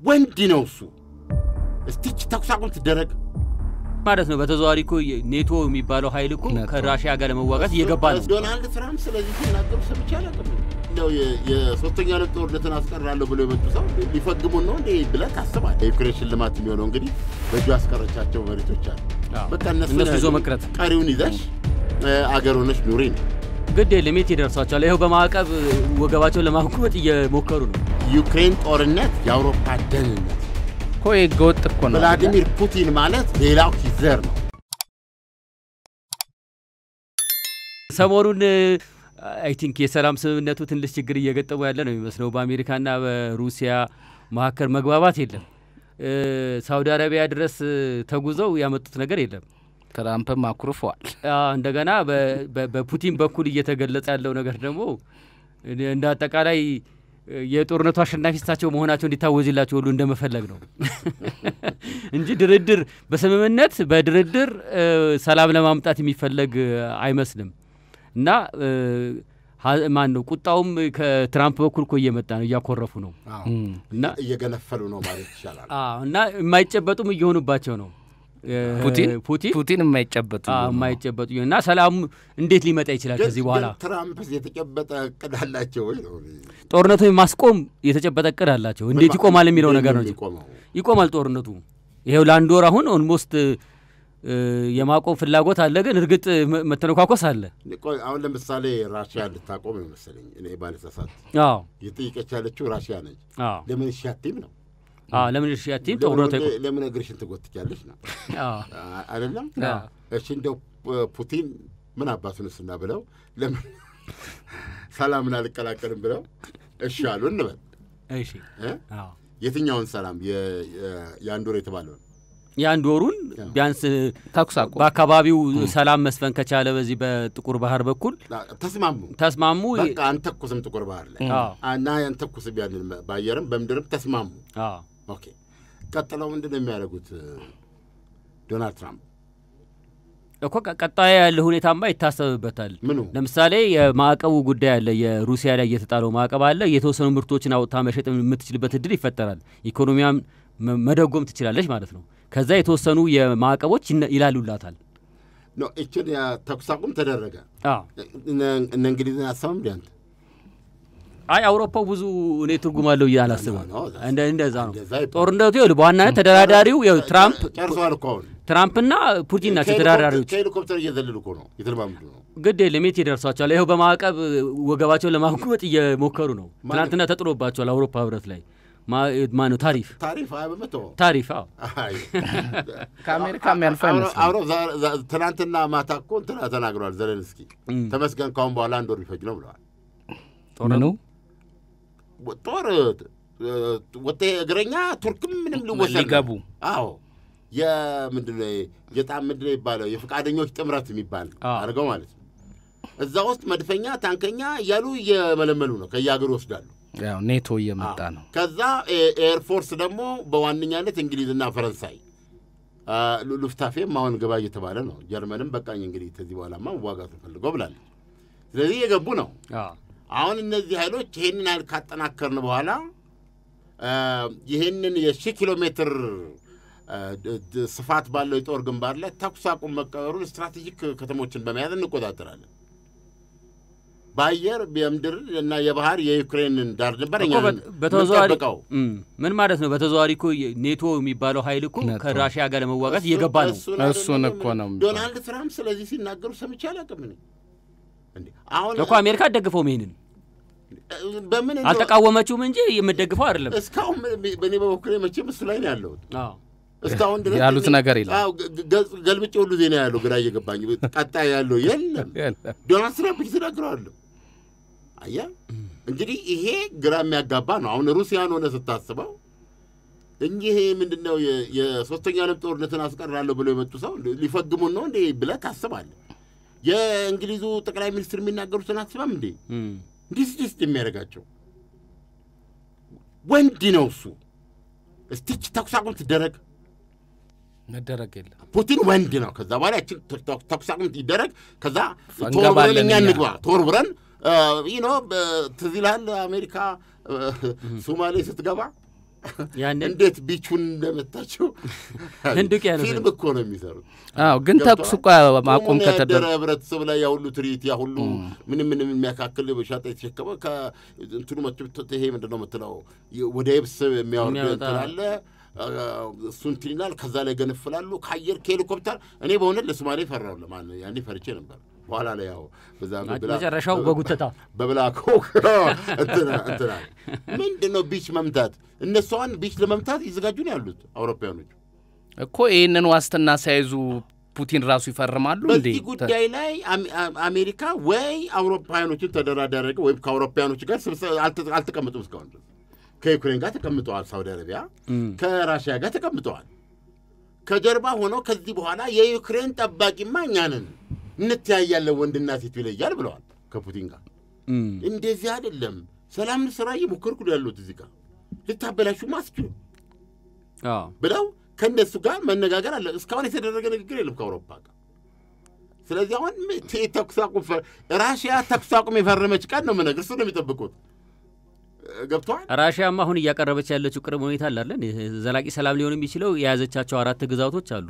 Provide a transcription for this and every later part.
ወንድ ነው እሱ እስቲች ተኩስ አቁም ትደረግ ማለት ነው በተዘዋዋሪ እኮ ኔቶ የሚባለው ኃይል እኮ ከራሺያ ጋር ለመዋጋት እየገባ ነው ዶናልድ ትራምፕ ስለዚህ ሲናገሩ ሰምቻለሁ ነው የሶስተኛ ዓለም ጦርነትን አስቀራለሁ ብለው የመጡ ሰው ሊፈግሙ ነው እንዴ ብለህ ታስባለህ የዩክሬን ሽልማት የሚሆነው እንግዲህ በእጁ ያስቀረቻቸው መሬቶች አሉ በቃ እነሱ ይዞ መቅረት ቀሪውን ይዘሽ አገር ሆነሽ ኑሪ ነው ግድ ለሜት ይደርሳቸዋል ይሄው በማዕቀብ ወገባቸው ለማኩመት እየሞከሩ ነው ዩክሬን ጦርነት የአውሮፓ ደህንነት ኮይ ጎጥ እኮ ነው ቭላዲሚር ፑቲን ማለት ሌላው ሂትለር ነው ሰሞኑን አይ ቲንክ የሰላም ስምምነቱ ትንሽ ችግር እየገጠመው ያለ ነው የሚመስለው በአሜሪካና በሩሲያ ማከር መግባባት የለም ሳውዲ አረቢያ ድረስ ተጉዘው ያመጡት ነገር የለም ትራምፕም አኩርፈዋል እንደገና በፑቲን በኩል እየተገለጸ ያለው ነገር ደግሞ እንደ አጠቃላይ የጦርነቱ አሸናፊስታቸው መሆናቸው እንዲታወጅላቸው ሁሉ እንደመፈለግ ነው እንጂ ድርድር በስምምነት በድርድር ሰላም ለማምጣት የሚፈልግ አይመስልም እና ማን ነው ቁጣውም ከትራምፕ በኩል እኮ እየመጣ ነው እያኮረፉ ነው እና እየገነፈሉ ነው ማለት ይችላል እና የማይጨበጡም እየሆኑባቸው ነው ፑቲን የማይጨበጡ እና ሰላም እንዴት ሊመጣ ይችላል ከዚህ በኋላ ትራምፕ የተጨበጠ እቅድ አላቸው ወይ ነው ጦርነቱን ማስቆም የተጨበጠ እቅድ አላቸው እንዴት ይቆማል የሚለው ነገር ነው ይቆማል ጦርነቱ ይሄው ለአንድ ወር አሁን ኦልሞስት የማቆም ፍላጎት አለ ግን እርግጥ መተነኳኮስ አለ አሁን ለምሳሌ ራሺያ ልታቆም ይመስልኝ እኔ ባለሰሳት ይጥይቀች ያለችው ራሺያ ነች ለምን ሻቲም ነው ለምን ሻቲም ጦርነቱ ለምን እግርሽን ትጎትቻለሽ ነው አይደለም እሺ እንደው ፑቲን ምን አባቱንስና ብለው ለምን ሰላምን አልቀላቀልም ብለው እሺ አሉ እንበል እሺ የትኛውን ሰላም የአንዶር የተባለው ያንዶሩን ቢያንስ ታኩሳቆ በአካባቢው ሰላም መስፈን ከቻለ በዚህ በጥቁር ባህር በኩል ተስማሙ በቃ አንተኩስም ጥቁር ባህር ላይ እና አንተኩስ ቢያንን ባየርም በመድረም ተስማሙ ኦኬ ቀጥለው ምንድነው የሚያደርጉት ዶናልድ ትራምፕ እኮ ቀጣይ ያለ ሁኔታማ ይታሰብበታል ለምሳሌ የማዕቀቡ ጉዳይ አለ የሩሲያ ላይ የተጣለው ማዕቀብ አለ የተወሰኑ ምርቶችን አውጥታ መሸጥ የምትችልበት እድል ይፈጠራል ኢኮኖሚያም መደጎም ትችላለች ማለት ነው ከዛ የተወሰኑ የማዕቀቦች ይላሉላታል ነው እቺን ተኩስ አቁም ተደረገ እነ እንግሊዝን አሰማም ዲያንት አይ አውሮፓው ብዙ እኔ ትርጉም አለው ያላስበው እንደዛ ነው ጦርነቱ ይሉ በዋናነት ተደራዳሪው ትራምፕ ጨርሷል እኮ ትራምፕና ፑቲን ናቸው ተደራዳሪዎች ሄሊኮፕተር እየዘለሉ እኮ ነው የተለማመዱ ነው ግድ ለሜት ይደርሳቸዋል ይሄው በማዕቀብ ወገባቸው ለማኩመት እየሞከሩ ነው ትናንትና ተጥሎባቸዋል አውሮፓ ህብረት ላይ ማኑ ታሪፍ ታሪፍ ከአሜሪካም ያልፋል አውሮ ትናንትና ማታኮ ተናግሯል ዘለንስኪ ተመስገን ካሁን በኋላ አንድ ወር ቢፈጅ ነው ብለዋል ጦር ወጤ እግረኛ ቱርክም ምንም ሊወሰድ አዎ የምንድነው የጣም ምንድነው ይባላል የፍቃደኞች ጥምረት የሚባል አርገው ማለት ነው እዛ ውስጥ መድፈኛ ታንከኛ ያሉ የመለመሉ ነው ከያገሩ ወስዳሉ ያው ኔቶ እየመጣ ነው ከዛ ኤር ፎርስ ደግሞ በዋንኛነት እንግሊዝና ፈረንሳይ ሉፍታፌ ማውን ገባ እየተባለ ነው ጀርመንም በቃኝ እንግዲህ ከዚህ በኋላማ ዋጋቱ ፈልገው ብላለች ስለዚህ የገቡ ነው አሁን እነዚህ ኃይሎች ይሄንን ኃይል ካጠናከርን በኋላ ይሄንን የ10 ኪሎ ሜትር ስፋት ባለው የጦር ግንባር ላይ ተኩስ አቁም መቀበሩን ስትራቴጂክ ከተሞችን በመያዝ እንቆጣጠራለን ባየር በመድር እና የባህር የዩክሬንን ዳር ድንበርኛ በተዘዋዋሪው ምን ማለት ነው በተዘዋዋሪው እኮ ኔቶ የሚባለው ኃይል እኮ ከራሺያ ጋር ለመዋጋት እየገባ ነው እሱን እኮ ነው ዶናልድ ትራምፕ ስለዚህ ሲናገሩ ሰምቻለሁ አቀምን እንዴ አሁን እኮ አሜሪካ ደግፈው መሄንን በምን አልተቃወመችውም እንጂ የምትደግፈው አይደለም እስካሁን በኔ በበኩሌ መቼም እሱ ላይ ነው ያለው እስካሁን ድረስ ያሉት ነገር ይላል ገልብጭ ሁሉ ዜና ያለው ግራ እየገባኝ ቀጣይ ያለው የለም ዶናልድ ትራምፕ ይተናገራሉ አያ እንግዲህ ይሄ ግራ የሚያጋባ ነው አሁን ሩሲያን ሆነ ስታስበው እንጂ ይሄ ምንድነው የሶስተኛ ዓለም ጦርነትን አስቀራለሁ ብለው የመጡ ሰው ሊፈግሙ ነው እንዴ ብለህ ታስባለህ የእንግሊዙ ጠቅላይ ሚኒስትር የሚናገሩትን አትሰማም እንዴ ዲስ የሚያደርጋቸው ወንድ ነው እሱ እስቲች ተኩስ አቁም ትደረግ መደረግ የለም ፑቲን ወንድ ነው ከዛ በኋላ እቺ ተኩስ አቁም ይደረግ ከዛ ቶርብረን እንግባ ቶርብረን ትዝላል አሜሪካ ሶማሌ ስትገባ እንዴት ቢቹን እንደመታቸው ህንዱቅ ያለው ፊልም እኮ ነው የሚሰሩት ግን ተኩስ እኮ ማቆም ከተደረገ ህብረተሰብ ላይ ያው ሁሉ ትርኢት ያው ሁሉ ምንም የሚያካክል በሻጣ የተሸከመ ከእንትኑ መጥቶ ይሄ ምንድነው የምትለው ወደ የብስ የሚያወርድ አለ እሱን ትይናል ከዛ ላይ ገነፍላሉ ከአየር ከሄሊኮፕተር እኔ በእውነት ለሶማሌ ፈራው ለማን ያኔ ፈርቼ ነበር በኋላ ላይ ያው በዛ መጨረሻው በጉተታ በብላኮ እንትና ምንድነው ቢች መምታት እነሱን ቢች ለመምታት ይዘጋጁ ነው ያሉት አውሮፓውያኖች እኮ ይሄንን ዋስትና ሳይዙ ፑቲን ራሱ ይፈርማሉ እንዴ በዚህ ጉዳይ ላይ አሜሪካ ወይ አውሮፓውያኖችን ተደራዳረገ ወይ ከአውሮፓውያኖች ጋር አልተቀመጡም እስካሁን ከዩክሬን ጋር ተቀምጠዋል ሳውዲ አረቢያ ከራሺያ ጋር ተቀምጠዋል ከጀርባ ሆኖ ከዚህ በኋላ የዩክሬን ጠባቂማ እኛ ነን እንተያያለን ወንድና ሴት ይለያል ብለዋል ከፑቲን ጋር እንደዚህ አይደለም ሰላም ስራ ይሞክርኩ ያሉት እዚህ ጋር ልታበላሹ ማስችሉ ብለው ከነሱ ጋር መነጋገር አለ እስካሁን የተደረገ ንግግር የለም ከአውሮፓ ጋር ስለዚህ አሁን ተኩሳቁ ራሺያ ተኩሳቁ የፈረመች ቀን ነው መነግርሱ ነው የሚጠብቁት ገብቷል ራሺያማ አሁን እያቀረበች ያለችው ቅርብ ሁኔታ አላለን ዘላቂ ሰላም ሊሆን የሚችለው የያዘቻቸው 4 ግዛቶች አሉ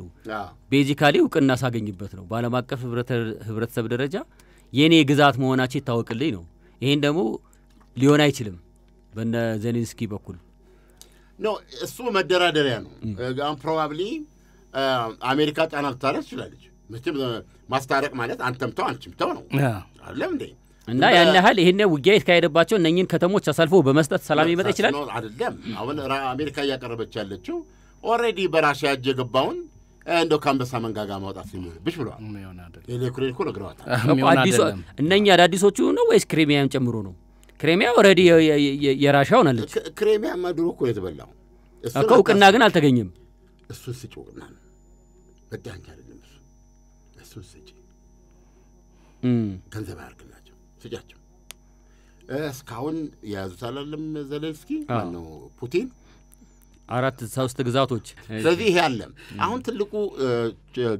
ቤዚካሊ እውቅና ሳገኝበት ነው ባለም አቀፍ ህብረተሰብ ደረጃ የኔ ግዛት መሆናቸው ይታወቅልኝ ነው ይሄን ደግሞ ሊሆን አይችልም በእነ ዜሌንስኪ በኩል ኖ እሱ መደራደሪያ ነው አሁን ፕሮባብሊ አሜሪካ ጫና ልታረግ ትችላለች መቼም ማስታረቅ ማለት አንተም ተው አንቺም ተው ነው አይደለም እንዴ እና ያን ያህል ይሄን ውጊያ የተካሄደባቸው እነኝን ከተሞች አሳልፎ በመስጠት ሰላም ይመጣ ይችላል አይደለም አሁን አሜሪካ ያቀረበች ያለችው ኦሬዲ በራሺያ እጅ የገባውን እንደው ካምበሳ መንጋጋ ማውጣት ሲምርብሽ ብለዋል የዩክሬን እኮ ነግረዋታል አዲሱ እነኛ አዲሶቹ ነው ወይስ ክሬሚያን ጨምሮ ነው ክሬሚያ ኦሬዲ የራሺያው ነች ክሬሚያ ማድሮ እኮ የተበላው እኮ እውቅና ግን አልተገኘም እሱ ስጭውና በዳንቻ አይደለም እሱ ስጭ ገንዘብ ያርግላቸው ስጫቸው እስካሁን ያዙት አላለም ዜሌንስኪ ማነው ፑቲን 3 ግዛቶች ስለዚህ ይሄ አለ አሁን ትልቁ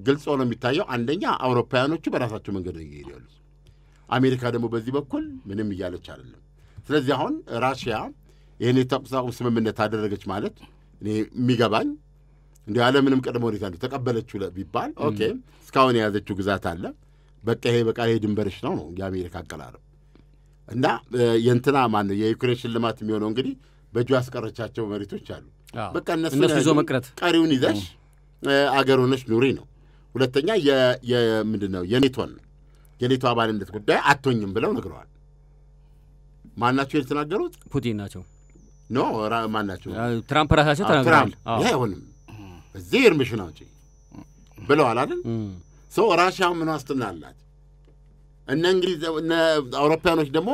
ግልጽ ሆኖ የሚታየው አንደኛ አውሮፓውያኖቹ በራሳቸው መንገድ ይሄዳሉ አሜሪካ ደግሞ በዚህ በኩል ምንም እያለች አይደለም ስለዚህ አሁን ራሺያ ይሄን የተኩስ አቁም ስምምነት አደረገች ማለት እኔ የሚገባኝ እንደ ያለ ምንም ቀድሞ ሁኔታ ነው ተቀበለችው ቢባል ኦኬ እስካሁን የያዘችው ግዛት አለ በቃ ይሄ ድንበርሽ ነው የአሜሪካ አቀራረብ እና የእንትና ማን ነው የዩክሬን ሽልማት የሚሆነው እንግዲህ በእጁ ያስቀረቻቸው መሬቶች አሉ በቃ እነሱ ይዞ መቅረት ቀሪውን ይዘሽ አገር ሆነሽ ኑሪ ነው ሁለተኛ ምንድነው የኔቶ አባልነት ጉዳይ አትሆኝም ብለው ነግረዋል ማናቸው የተናገሩት ፑቲን ናቸው ኖ ማናቸው ትራምፕ ራሳቸው ተናግረዋል አይሆንም እዚህ እርምሽን አውጪ ብለዋል አይደል ሶ ራሺያ ምን ዋስትና አላት እነ እንግሊዝ እነ አውሮፓውያኖች ደግሞ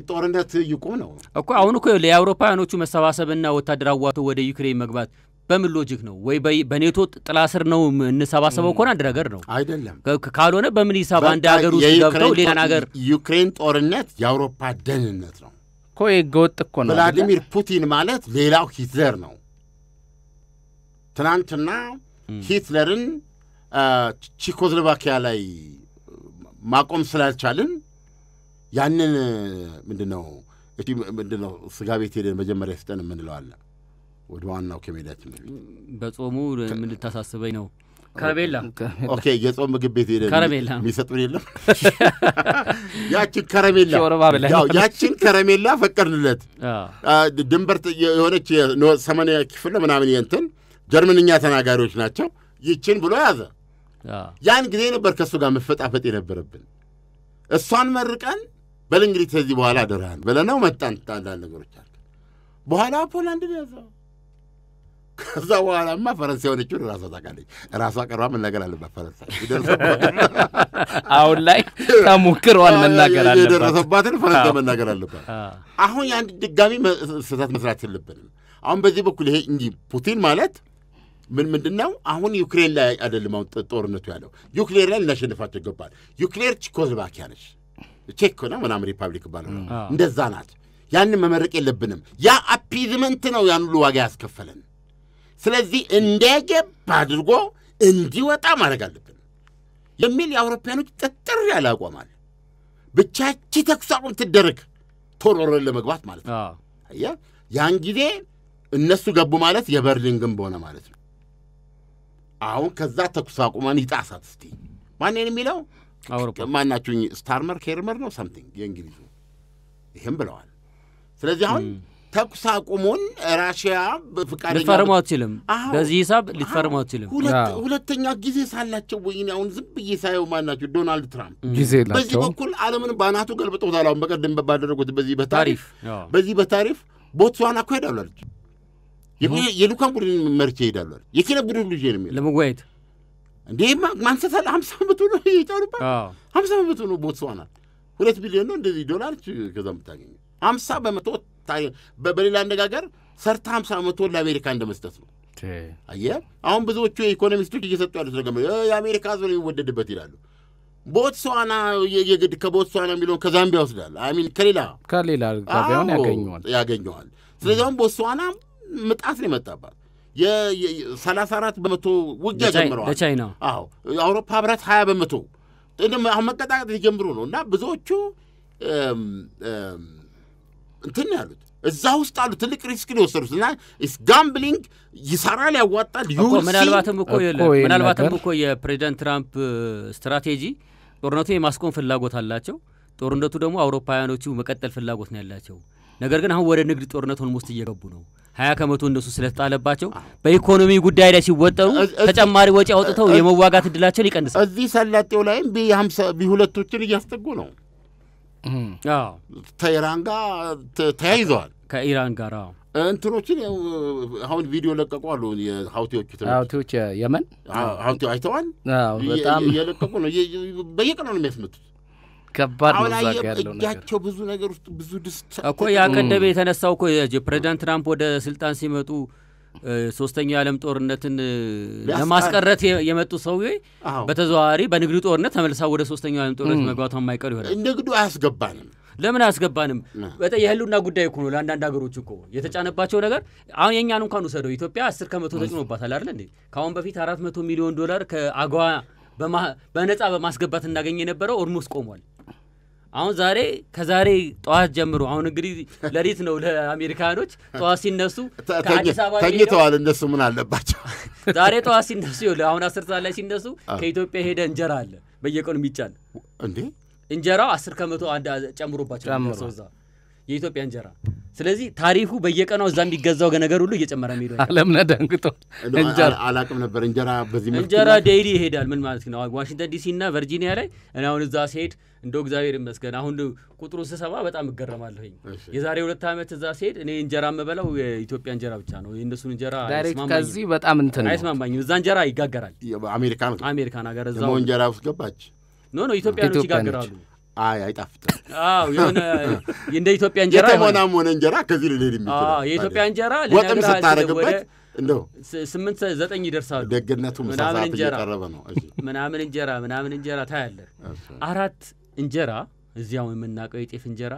ጦርነት ይቆም ነው እኮ አሁን እኮ ለአውሮፓውያኖቹ መሰባሰብና ወታደር አዋቶ ወደ ዩክሬን መግባት በምን ሎጂክ ነው ወይ በኔቶ ጥላ ስር ነው እንሰባሰበው ኮና አንድ ነገር ነው አይደለም ካልሆነ በምን ሂሳብ አንድ ሀገር ውስጥ ገብተው ሌላ ሀገር ዩክሬን ጦርነት የአውሮፓ ደህንነት ነው እኮ የጎጥ እኮ ነው ቭላዲሚር ፑቲን ማለት ሌላው ሂትለር ነው ትናንትና ሂትለርን ቼኮስሎቫኪያ ላይ ማቆም ስላልቻልን ያንን ምንድነው ስጋ ቤት ሄደን መጀመሪያ ይስጠን የምንለው አለ ወደ ዋናው ከሜዳችን በጾሙ ምን ልታሳስበኝ ነው ከረሜላ ኦኬ የጾም ምግብ ቤት ሄደን ከረሜላ የሚሰጡን የለም ያችን ከረሜላ ፈቀድንለት ድንበር የሆነች 80 ክፍል ምናምን የእንትን ጀርመንኛ ተናጋሪዎች ናቸው ይችን ብሎ ያዘ ያን ጊዜ ነበር ከሱ ጋር መፈጣፈጥ የነበረብን እሷን መርቀን በእንግሊዝ ከዚህ በኋላ ደራን በለነው መጣን አንዳንድ ነገሮች አሉ በኋላ ፖላንድ ያዘው ከዛ በኋላማ ፈረንሳይ ሆነችው ራሷ ታውቃለች ራሷ ቀርባ መናገር አለባት ፈረንሳይ ይደርሰባት አሁን ላይ ተሞክሯል መናገር አለባት ይደርሰባትን ፈረንሳይ መናገር አለባት አሁን ያን ድጋሚ ስህተት መስራት የለብንም አሁን በዚህ በኩል ይሄ እንጂ ፑቲን ማለት ምንድነው አሁን ዩክሬን ላይ አይደለም ጦርነቱ ያለው ዩክሬን ላይ እናሸንፋቸው ይገባል ዩክሬን ቼኮስሎቫኪያ ነች ቼክ ነው ምናምን ሪፐብሊክ ባለው እንደዛ ናት ያንን መመረቅ የለብንም ያ አፒዝመንት ነው ያን ሁሉ ዋጋ ያስከፈለን ስለዚህ እንደገብ አድርጎ እንዲወጣ ማድረግ አለብን የሚል የአውሮፓውያኖች ጥጥር ያለ አቋማል ብቻች ተኩስ አቁም ትደረግ ቶሎ ለመግባት ማለት ነው ያን ጊዜ እነሱ ገቡ ማለት የበርሊን ግንብ ሆነ ማለት ነው። አሁን ከዛ ተኩስ አቁመን ይጣሳት እስቲ ማንንም የሚለው አውሮፓ ማናችሁኝ ስታርመር ኬርመር ነው something የእንግሊዙ ይሄም ብለዋል። ስለዚህ አሁን ተኩስ አቁሙን ራሽያ በፍቃደኛ ልትፈርመው አትችልም። በዚህ ሂሳብ ልትፈርመው አትችልም። ሁለተኛ ጊዜ ሳላቸው ወይኔ አሁን ዝም ብዬ ሳየው ማናችሁ ዶናልድ ትራምፕ ጊዜ ላቸው በዚህ በኩል ዓለምን ባናቱ ገልብጠውታል። አሁን በቀደም ባደረጉት በዚህ በታሪፍ ቦትስዋና እኮ ሄዳሉ አለች። የሉካን ቡድን መርቼ ሄዳሉ አለች። የኪነ ቡድን ልጅ ነው ለመወያየት እንዴ ማንሰታል 50 ዓመቱ ነው ይጫሉባ 50 ዓመቱ ነው ቦትስዋና 2 ቢሊዮን ነው እንደዚህ ዶላር ከዛም ታገኝ 50 በመቶ በሌላ አነጋገር ሰርታ 50 በመቶ ለአሜሪካ እንደመስጠት ነው። አየህ አሁን ብዙዎቹ ኢኮኖሚስቶች እየሰጡ ያሉት ነገር የአሜሪካ ሕዝብ የሚወደድበት ይላሉ። ቦትስዋና የግድ ከቦትስዋና የሚለውን ከዛምቢያ ወስዳል አሚን ከሌላ ጋቢያውን ያገኘዋል። ስለዚህ አሁን ቦትስዋና ምጣት ነው የመጣባት የ34 በመቶ ውጊያ ጀምረዋል ለቻይና። አዎ አውሮፓ ህብረት 20 በመቶ አሁን መቀጣቀጥ ሊጀምሩ ነው። እና ብዙዎቹ እንትን ያሉት እዛ ውስጥ አሉ ትልቅ ሪስክ ነው የወሰዱት። እና ኢስ ጋምብሊንግ ይሰራል ያዋጣል እኮ ምናልባትም እኮ የፕሬዚዳንት ትራምፕ ስትራቴጂ ጦርነቱ የማስቆም ፍላጎት አላቸው። ጦርነቱ ደግሞ አውሮፓውያኖቹ መቀጠል ፍላጎት ነው ያላቸው። ነገር ግን አሁን ወደ ንግድ ጦርነት ሆልሞስት እየገቡ ነው። 20% እነሱ ስለተጣለባቸው በኢኮኖሚ ጉዳይ ላይ ሲወጠሩ ተጨማሪ ወጪ አውጥተው የመዋጋት እድላቸውን ይቀንሳል። እዚህ ሰላጤው ላይም ቢ2ቶችን እያስጠጉ ነው። አዎ ከኢራን ጋር ተያይዘዋል። ከኢራን ጋር እንትኖችን አሁን ቪዲዮ ለቀቁ አሉ የሀውቲዎች የመን ሀውቲ አይተዋል። በጣም እየለቀቁ ነው። በየቀኑ ነው የሚያስመቱት። ከባድ ነው ዛጋ ያለው ነገር እጃቸው ብዙ ነገር ውስጥ ብዙ ድስት እኮ ያቀደበ የተነሳው እኮ ፕሬዚዳንት ትራምፕ ወደ ስልጣን ሲመጡ ሶስተኛው የዓለም ጦርነትን ለማስቀረት የመጡ ሰውዬ በተዘዋዋሪ በንግዱ ጦርነት ተመልሰው ወደ ሶስተኛው የዓለም ጦርነት መግባቱ የማይቀር ይሆናል። ንግዱ አያስገባንም። ለምን አያስገባንም? በጣም የህሉና ጉዳይ እኮ ነው። ለአንዳንድ ሀገሮች እኮ የተጫነባቸው ነገር አሁን የኛን እንኳን ወሰደው ኢትዮጵያ 10% ተጭኖባታል አይደል እንዴ? ካሁን በፊት $400 ሚሊዮን ከአጓ በነፃ በማስገባት እናገኝ የነበረው ኦልሞስት ቆሟል። አሁን ከዛሬ ጠዋት ጀምሮ አሁን እንግዲህ ለሊት ነው ለአሜሪካኖች ጠዋት ሲነሱ ከአዲስ አበባ ተኝተዋል። እነሱ ምን አለባቸው? ዛሬ ጠዋት ሲነሱ አሁን 10 ሰዓት ላይ ሲነሱ ከኢትዮጵያ ሄደ እንጀራ አለ በየቀኑ የሚጫን እንዴ እንጀራው 10% አንድ ጨምሮባቸው ሰውዛ የኢትዮጵያ እንጀራ። ስለዚህ ታሪፉ በየቀኑ እዛ የሚገዛው ነገር ሁሉ እየጨመረ ነው ይላል። ዓለም ነደንግጦ እንጀራ አላቅም ነበር። እንጀራ ዴይሊ ይሄዳል። ምን ማለት ነው? ዋሽንግተን ዲሲ እና ቨርጂኒያ ላይ እኔ አሁን እዛ ሲሄድ እንደው እግዚአብሔር ይመስገን አሁን ቁጥሩ ስሰማ በጣም እገረማለሁኝ። የዛሬ 2 ዓመት እዛ ሲሄድ እኔ እንጀራ የምበላው የኢትዮጵያ እንጀራ ብቻ ነው። የእነሱን እንጀራ ከዚህ በጣም እንትን ነው አይስማማኝም። እዛ እንጀራ ይጋገራል። አሜሪካን ሀገር እዛው እንጀራ ውስጥ ገባች። ኖ ኢትዮጵያኖች ይጋገራሉ። አይጣፍጥም። የሆነ እንደ ኢትዮጵያ እንጀራ የተሞናም ሆነ እንጀራ ከዚህ ልሄድ የሚችላል። የኢትዮጵያ እንጀራ ወጥም ስታረግበት እንደው 8-9 ይደርሳሉ። ደግነቱ መሳሳት እየቀረበ ነው። ምናምን እንጀራ ታያለህ። 4 እንጀራ እዚያው የምናውቀው የጤፍ እንጀራ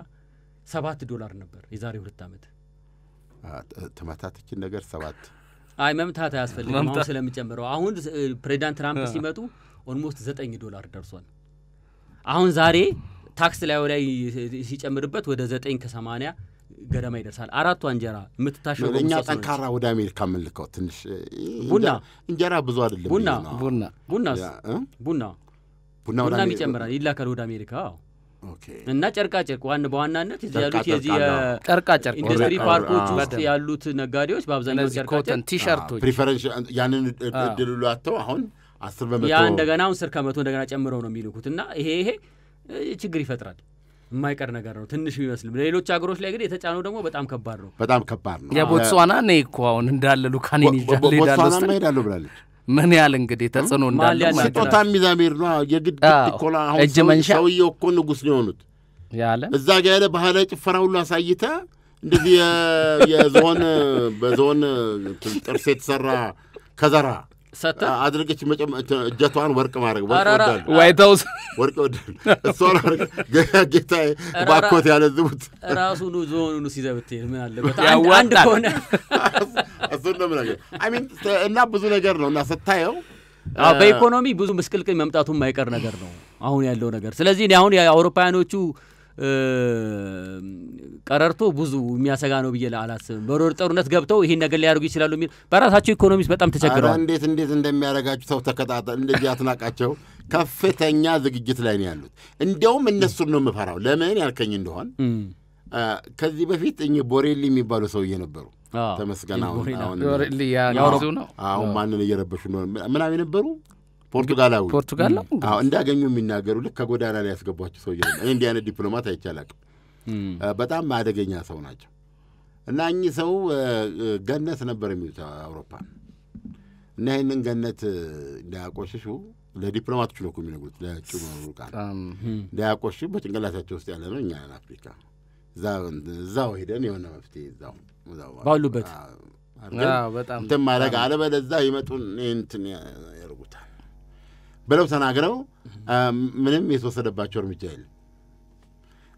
$7 ነበር የዛሬ 2 ዓመት። ተመታተችን ነገር 7 መምታት አያስፈልግም አሁን ስለሚጨምረው። አሁን ፕሬዚዳንት ትራምፕ ሲመጡ ኦልሞስት $9 ደርሷል። አሁን ዛሬ ታክስ ላይ ሲጨምርበት ወደ 9.80 ገደማ ይደርሳል። 4ቷ እንጀራ የምትታሸው እኛ ጠንካራ ወደ አሜሪካ ምልከው ትንሽ እንጀራ ብዙ አይደለም። ቡና ይጨምራል ይላካል ወደ አሜሪካ። እና ጨርቃጨርቅ በዋናነት ያሉት የዚህ ጨርቃጨርቅ ኢንዱስትሪ ፓርኮች ውስጥ ያሉት ነጋዴዎች በአብዛኛው ጨርቃጨርቅ ቲሸርቶች ፕሪፈረንስ ያንን እድሉላቸው አሁን 10% ያ እንደገና 10% እንደገና ጨምረው ነው የሚልኩት። እና ይሄ ችግር ይፈጥራል። የማይቀር ነገር ነው ትንሽ ይመስልም። ሌሎች ሀገሮች ላይ ግን የተጫነው ደግሞ በጣም ከባድ ነው። የቦትስዋና ነው እኮ አሁን እንዳለ ሉካኒን ይሄዳሉ ብላለች። ምን ያህል እንግዲህ ተጽዕኖ እንዳለ ስጦታ ሚዛሜር ነው የግድ ኮላ አሁን ሰውዬው እኮ ንጉስ ነው የሆኑት ያለ እዛ ጋር ያለ ባህላዊ ጭፈራ ሁሉ አሳይተ እንደዚህ የዞን በዞን ጥርስ የተሰራ ከዘራ አድርገች እጀቷን ወርቅ ማድረግ ወርቅ ዋይት ሃውስ ወርቅ እሷን ጌታዬ ባኮት ያለዝቡት ራሱን ዞኑን ሲዘብት ምን አለበት አንድ ሆነ እሱን ነው ነገር እና ብዙ ነገር ነው እና ስታየው በኢኮኖሚ ብዙ ምስቅልቅል መምጣቱ የማይቀር ነገር ነው አሁን ያለው ነገር። ስለዚህ እኔ አሁን የአውሮፓውያኖቹ ቀረርቶ ብዙ የሚያሰጋ ነው ብዬ አላስብም በሮር ጦርነት ገብተው ይሄን ነገር ሊያደርጉ ይችላሉ የሚል በራሳቸው ኢኮኖሚስ በጣም ተቸግረዋል እንዴት እንደሚያረጋቸው ሰው ተከታተል እንደዚህ አትናቃቸው ከፍተኛ ዝግጅት ላይ ነው ያሉት እንደውም እነሱን ነው መፈራው ለምን ያልከኝ እንደሆን ከዚህ በፊት ቦሬሊ የሚባሉ ሰውዬ ነበሩ ተመስገናው ቦሬሊ ያው ነው አሁን ማንን እየረበሹ ነው ምናምን ነበሩ ፖርቱጋላው እንዳገኙ የሚናገሩ ልክ ከጎዳና ላይ ያስገቧቸው ሰውዬ ነው እንዴ አይነት ዲፕሎማት አይቻላል በጣም አደገኛ ሰው ናቸው እና እኚህ ሰው ገነት ነበር የሚሉት አውሮፓ እና ይሄንን ገነት እንዳያቆሽሹ ለዲፕሎማቶች ነው የሚነግሩት ለጭሙሩቃ እንዳያቆሽሹ በጭንቅላታቸው ውስጥ ያለ ነው እኛ አፍሪካ ዛው ሄደን የሆነ መፍትሄ ዛው ባሉበት በጣም ተማረጋ አለበለዛ ይመጡን እንትን ያርጉታል ብለው ተናግረው ምንም የተወሰደባቸው እርምጃ የለም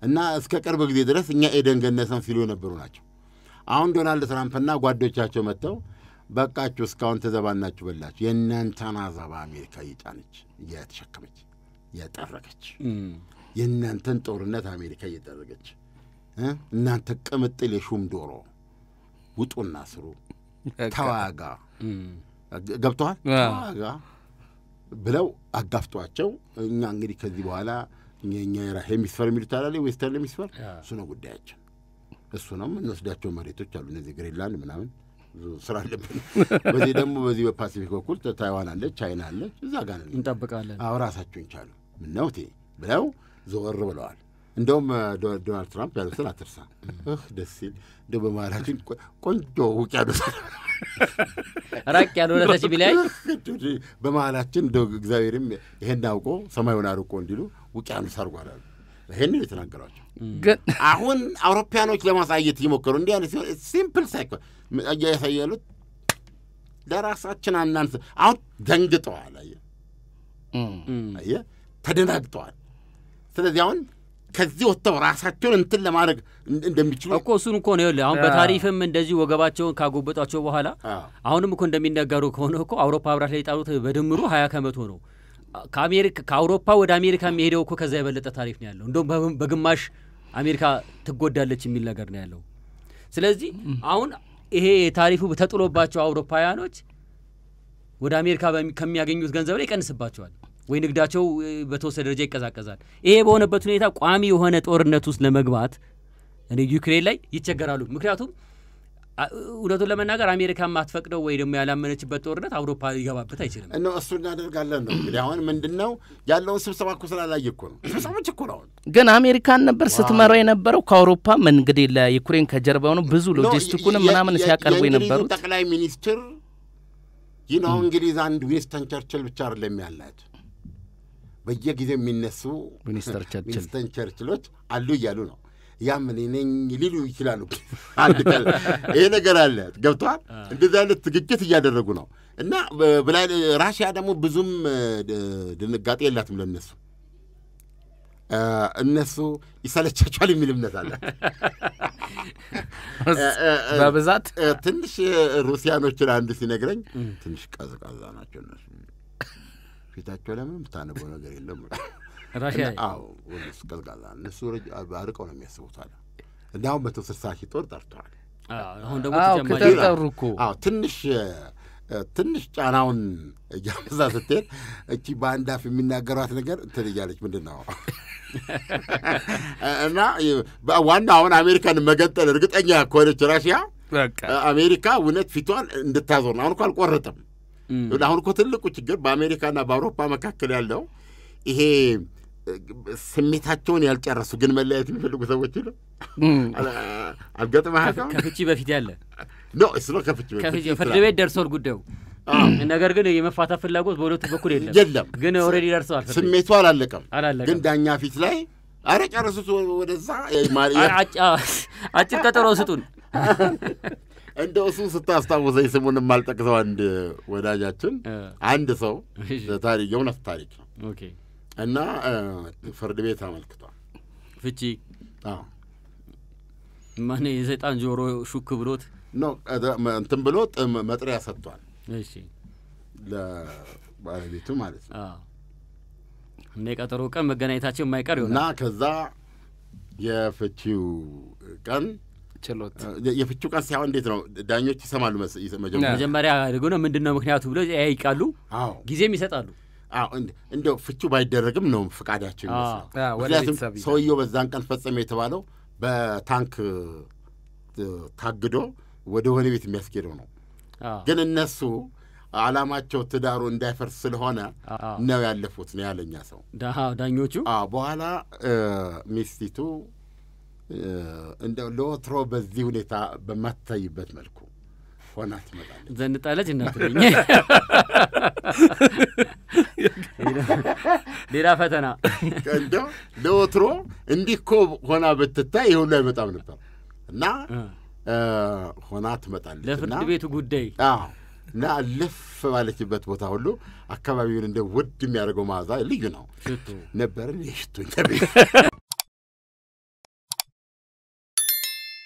እና እስከ ቅርብ ጊዜ ድረስ እኛ ኤደን ገነትን ሲሉ የነበሩ ናቸው አሁን ዶናልድ ትራምፕና ጓዶቻቸው መጥተው በቃችሁ እስካሁን ተዘባናችሁ በላችሁ የእናንተን አዛባ አሜሪካ ይጫነች እያተሸከመች እያጠረገች የእናንተን ጦርነት አሜሪካ እየጠረገች እናንተ ቅምጥል የሹም ዶሮ ውጡና ስሩ ተዋጋ ገብቷል ተዋጋ ብለው አጋፍቷቸው እኛ እንግዲህ ከዚህ በኋላ እኛ ሄሚስፈር የሚሉት አላለ ዌስተርን ሄሚስፈር እሱ ነው ጉዳያችን እሱ ነው እንወስዳቸው መሬቶች አሉ እነዚህ ግሪንላንድ ምናምን ስራ አለብን በዚህ ደግሞ በዚህ በፓሲፊክ በኩል ታይዋን አለ ቻይና አለ እዛ ጋር ነው እንጠብቃለን ራሳቸውን ቻሉ ምን ነው ብለው ዞር ብለዋል እንደውም ዶናልድ ትራምፕ ያሉትን አትርሳ ደስ ይል እንደው በማላችን ቆንጆ ውቅያኖስ ራቅ ያለው ለታች ቢላይ በማላችን እንደው እግዚአብሔርም ይሄን አውቆ ሰማዩን አርቆ እንዲሉ ውቅያኖስ አርጓል ይሄን የተናገራቸው ግን አሁን አውሮፓያኖች ለማሳየት ይሞክሩ እንዲህ አይነት ሲምፕል ሳይኮ ያሳያሉት ለራሳችን አናንስ አሁን ደንግጠዋል አየ ተደናግጠዋል ስለዚህ አሁን ከዚህ ወጥተው ራሳቸውን እንትን ለማድረግ እንደሚችሉ እኮ እሱን እኮ ነው አሁን በታሪፍም እንደዚህ ወገባቸውን ካጎበጣቸው በኋላ አሁንም እኮ እንደሚነገሩ ከሆነ እኮ አውሮፓ ህብረት ላይ ጣሉት በድምሩ 20% ነው ከአሜሪካ ከአውሮፓ ወደ አሜሪካ የሚሄደው እኮ ከዛ የበለጠ ታሪፍ ነው ያለው እንደውም በግማሽ አሜሪካ ትጎዳለች የሚል ነገር ነው ያለው ስለዚህ አሁን ይሄ ታሪፉ ተጥሎባቸው አውሮፓውያኖች ወደ አሜሪካ ከሚያገኙት ገንዘብ ላይ ይቀንስባቸዋል ወይ ንግዳቸው በተወሰነ ደረጃ ይቀዛቀዛል ይሄ በሆነበት ሁኔታ ቋሚ የሆነ ጦርነት ውስጥ ለመግባት እኔ ዩክሬን ላይ ይቸገራሉ ምክንያቱም እውነቱን ለመናገር አሜሪካ ማትፈቅደው ወይ ደግሞ ያላመነችበት ጦርነት አውሮፓ ይገባበት አይችልም እና እሱ እናደርጋለን ነው እንግዲህ አሁን ምንድነው ያለውን ስብሰባ እኮ ስላላየ እኮ ነው ስብሰባዎች እኮ ነው ግን አሜሪካን ነበር ስትመራው የነበረው ከአውሮፓ እንግዲህ ለዩክሬን ከጀርባው ነው ብዙ ሎጂስቲኩን ምናምን ሲያቀርቡ የነበሩት ጠቅላይ ሚኒስትር ይነው እንግሊዝ አንድ ዊንስተን ቸርችል ብቻ አይደለም ያላቸው በየጊዜው የሚነሱ ዊንስተን ቸርችሎች አሉ እያሉ ነው ያምን ነኝ ሊሉ ይችላሉ አንድ ቀን ይሄ ነገር አለ ገብቷል እንደዛ አይነት ትግግት እያደረጉ ነው እና ራሽያ ደግሞ ብዙም ድንጋጤ የላትም ለነሱ እነሱ ይሰለቻቸዋል የሚል እምነት አለ በብዛት ትንሽ ሩሲያኖችን አንድ ሲነግረኝ ትንሽ ቀዝቃዛ ናቸው እነሱ ፊታቸው ለምን ታነበው ነገር የለም ራሽያ ወልስ ቀዝቃዛ እነሱ አርቀው ነው የሚያስቡት አለ እንዳው 160 ሺህ ጦር ጠርቷል አሁን ደግሞ ተጨማሪኩ ትንሽ ጫናውን እያመዛ ስትል እቺ ባንዳፍ የሚናገሯት ነገር እንትን እያለች ምንድነው እና ዋናው አሁን አሜሪካን መገንጠል እርግጠኛ ከሆነች ራሽያ አሜሪካ እውነት ፊቷን እንድታዞር ነው አሁን እኮ አልቆረጠም አሁን እኮ ትልቁ ችግር በአሜሪካና በአውሮፓ መካከል ያለው ይሄ ስሜታቸውን ያልጨረሱ ግን መለያየት የሚፈልጉ ሰዎች ነው አልገጠማቸው ከፍቺ በፊት ያለ ኖ እሱ ነው ከፍቺ ፍርድ ቤት ደርሷል ጉዳዩ ነገር ግን የመፋታ ፍላጎት በሁለቱ በኩል የለም ግን ኦሬዲ ደርሷል ስሜቱ አላለቀም ግን ዳኛ ፊት ላይ አረ ጨርሱት ወደዛ አጭር ቀጠሮ ስጡን እንደው እሱ ስታስታውሰኝ ስሙን ማልጠቅሰው አንድ ወዳጃችን አንድ ሰው ታሪክ የእውነት ታሪክ ነው ኦኬ እና ፍርድ ቤት አመልክቷል ፍቺ ማን የሰይጣን ጆሮ ሹክ ብሎት ነው እንትን ብሎ መጥሪያ ሰጥቷል እሺ ለባለቤቱ ማለት ነው እና የቀጠሮ ቀን መገናኘታቸው የማይቀር ይሆናል እና ከዛ የፍቺው ቀን ችሎት የፍቺው ቀን ሳይሆን እንዴት ነው ዳኞች ይሰማሉ መጀመሪያ ደግሞ ምንድነው ምክንያቱ ብለው ያይቃሉ ጊዜም ይሰጣሉ እንደው ፍቺው ባይደረግም ነው ፍቃዳቸው ይመስላል ምክንያቱም ሰውየው በዛን ቀን ፈጸመ የተባለው በታንክ ታግዶ ወደ ሆነ ቤት የሚያስኬደው ነው ግን እነሱ አላማቸው ትዳሩ እንዳይፈርስ ስለሆነ ነው ያለፉት ነው ያለኛ ሰው ዳኞቹ በኋላ ሚስቲቱ እንደው ለወትሮ በዚህ ሁኔታ በማታይበት መልኩ ሆና ትመጣለች ዘንጣለች እናትልኝ ሌላ ፈተና እንደው ለወትሮ እንዲኮ ሆና በትታይ ይሁን ላይ መጣም ነበር እና ሆና ትመጣለች ለፍርድ ቤቱ ጉዳይ እና ለፍ ባለችበት ቦታ ሁሉ አካባቢውን እንደ ውድ የሚያደርገው ማዛ ልዩ ነው ነበር ለሽቱ